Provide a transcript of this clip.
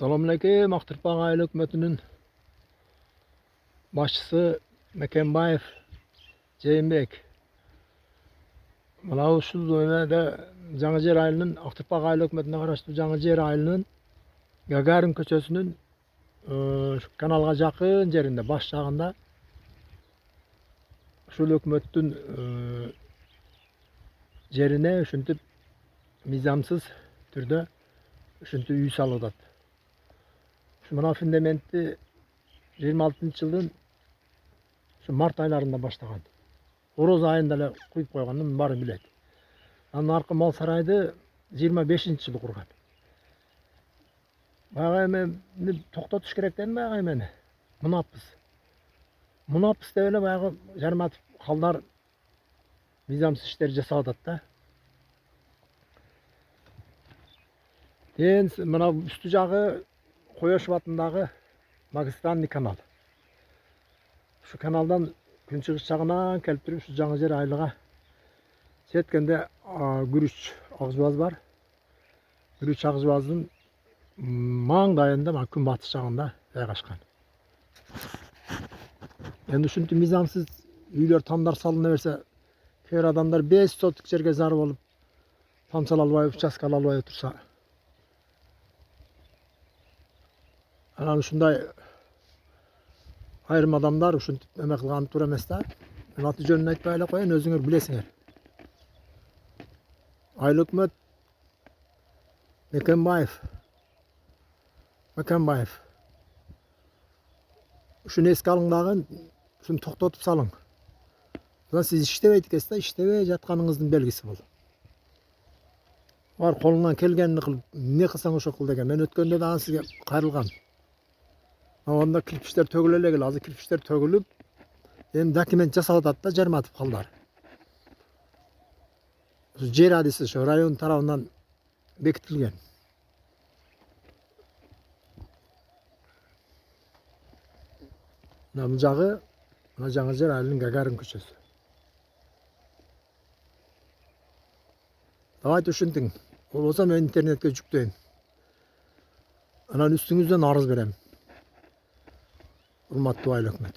Assalamualaikum. Aqtırpaq ailə hökumətinin başçısı Mekenbayev Ceyinbek. Mına uşul dönemde Жаңажер айылının Aqtırpaq ailə hökumətine qarashlı Жаңажер айылının Gagarin köçesinin kanalga жақын жерinde baş жағында ушул hökumöttүн жерине ушинтип мыйзамсыз түрдө ушинтип үй салып атат. Мына фундаментти 26-жылдын март айларында баштаган. Ороз айында эле куюп койгонун баары билет. Анын аркы мал сарайды 25-жылы курган. Баягы эмени токтотуш керек дедим, баягы эмени. Мунаппыз деп эле баягы Жарматов калдар мыйзамсыз иштер жасап атат да. Мына үстү жагы Коёшов атындагы магистральный канал. Şu kanaldan күнчыгыш жагынан келип туруп ушу Жаңажер айылга жеткенде Күрүч Агызбаз бар. Күрүч Агызбаздын маңдайында мына күн батыш жагында жайгашкан. Эми ушинтип мыйзамсыз үйлөр тамдар салына берсе, кээ бир адамдар 5 соттук жерге зар болуп, там сала албай, участка ала албай турса, анан ушундай айрым адамдар ушинтип эме кылганы туура эмес да. Мен аты жөнүн айтпай эле коеюн, өзүңөр билесиңер. Айыл өкмөт Мекенбаев. Ушуну эске алың дагы, ушуну токтотуп салың. Мына сиз иштебейт экенсиз да, иштебей жатканыңыздын белгиси бул. Бар колуңдан келгенин кылып, эмне кылсаң ошо кыл деген. Мен өткөндө дагы сизге кайрылгам. Анда кирпичтер төгүлө элек эле, азыр кирпичтер төгүлүп, эми документ жасап атат да Жарматов калдар. Жер адиси ошо район тарабынан бекитилген. Мына бул жагы Жаңажер айылынын Гагарин көчөсү. Давайте ушинтиң. Ол болсо мен интернетке жүктөйм. Анан үстүңүздөн арыз берем. Урматтуу айыл өкмөт.